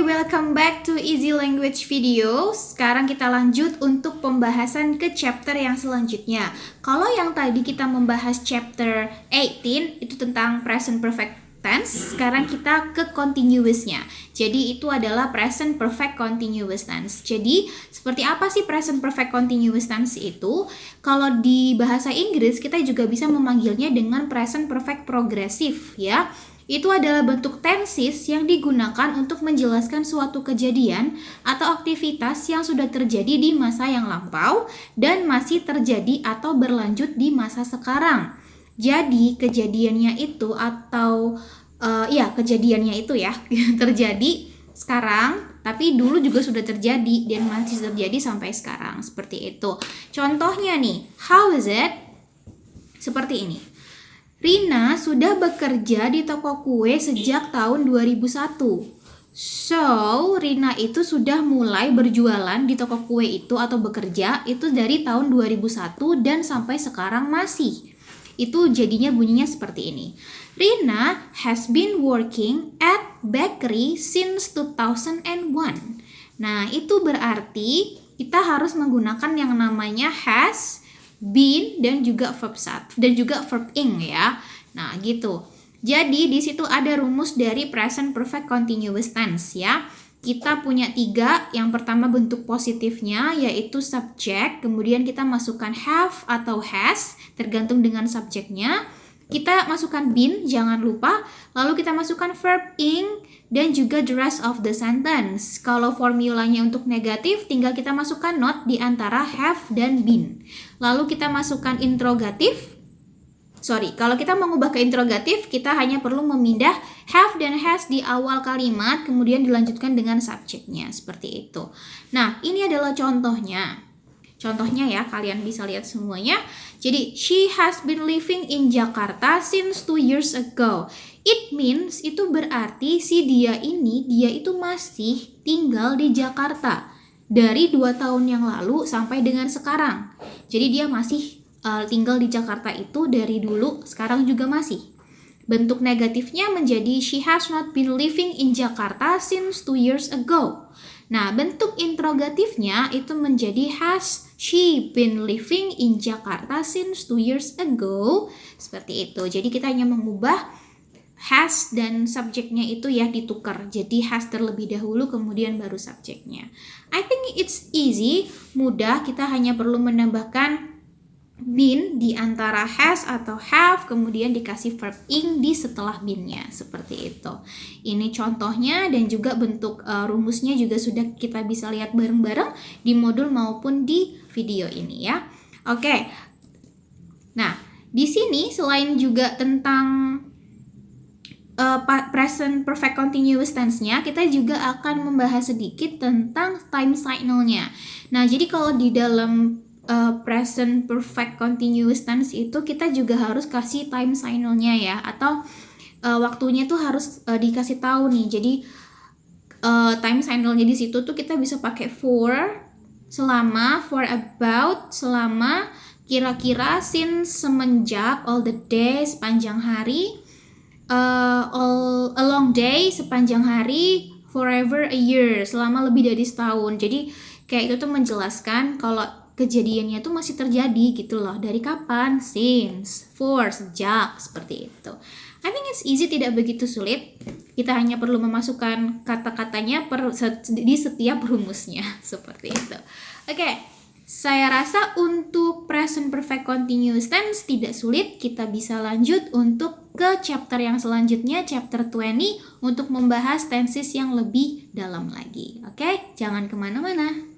welcome back to Easy Language Video. Sekarang kita lanjut untuk pembahasan ke chapter yang selanjutnya. Kalau yang tadi kita membahas chapter 18 itu tentang present perfect tense, sekarang kita ke continuousnya. Jadi itu adalah present perfect continuous tense. Jadi seperti apa sih present perfect continuous tense itu? Kalau di bahasa Inggris kita juga bisa memanggilnya dengan present perfect progressive ya. Itu adalah bentuk tenses yang digunakan untuk menjelaskan suatu kejadian atau aktivitas yang sudah terjadi di masa yang lampau dan masih terjadi atau berlanjut di masa sekarang. Jadi kejadiannya itu atau kejadiannya itu ya terjadi sekarang, tapi dulu juga sudah terjadi dan masih terjadi sampai sekarang, seperti itu. Contohnya nih, how is it? Seperti ini. Rina sudah bekerja di toko kue sejak tahun 2001. So, Rina itu sudah mulai berjualan di toko kue itu atau bekerja itu dari tahun 2001 dan sampai sekarang masih. Itu jadinya bunyinya seperti ini. Rina has been working at bakery since 2001. Nah, itu berarti kita harus menggunakan yang namanya has, been, dan juga verb sat dan juga verb ing ya. Nah, gitu. Jadi di situ ada rumus dari present perfect continuous tense ya. Kita punya 3. Yang pertama bentuk positifnya yaitu subject, kemudian kita masukkan have atau has tergantung dengan subjeknya. Kita masukkan been, jangan lupa. Lalu kita masukkan verb ing dan juga the rest of the sentence. Kalau formulanya untuk negatif, tinggal kita masukkan not di antara have dan been. Lalu kita masukkan interrogatif. Kalau kita mengubah ke interrogatif, kita hanya perlu memindah have dan has di awal kalimat, kemudian dilanjutkan dengan subjeknya, seperti itu. Nah, ini adalah contohnya. Contohnya ya, kalian bisa lihat semuanya. Jadi, she has been living in Jakarta since 2 years ago. It means, itu berarti si dia itu masih tinggal di Jakarta. Dari 2 tahun yang lalu sampai dengan sekarang. Jadi dia masih tinggal di Jakarta itu dari dulu, sekarang juga masih. Bentuk negatifnya menjadi she has not been living in Jakarta since 2 years ago. Nah, bentuk interrogatifnya itu menjadi has she been living in Jakarta since 2 years ago. Seperti itu. Jadi kita hanya mengubah has dan subjeknya itu ya ditukar. Jadi has terlebih dahulu kemudian baru subjeknya. I think it's easy, mudah. Kita hanya perlu menambahkan been di antara has atau have, kemudian dikasih verb ing di setelah been-nya, seperti itu. Ini contohnya dan juga bentuk rumusnya juga sudah kita bisa lihat bareng-bareng di modul maupun di video ini ya. Oke. Nah, di sini selain juga tentang present perfect continuous tense-nya, kita juga akan membahas sedikit tentang time signal-nya. Nah, jadi kalau di dalam present perfect continuous tense itu kita juga harus kasih time signal-nya ya, atau waktunya tuh harus dikasih tahu nih. Jadi time signal-nya di situ tuh kita bisa pakai for, selama, for about, selama, kira-kira, since, semenjak, all the day, sepanjang hari, all a long day, sepanjang hari, forever, a year, selama lebih dari setahun. Jadi kayak itu tuh menjelaskan kalau kejadiannya tuh masih terjadi gitu loh. Dari kapan? Since, for, sejak, seperti itu. I think it's easy, tidak begitu sulit. Kita hanya perlu memasukkan kata-katanya di setiap rumusnya, seperti itu. Oke, saya rasa untuk present perfect continuous tense tidak sulit. Kita bisa lanjut untuk ke chapter yang selanjutnya, chapter 20, untuk membahas tenses yang lebih dalam lagi. Oke, jangan kemana-mana.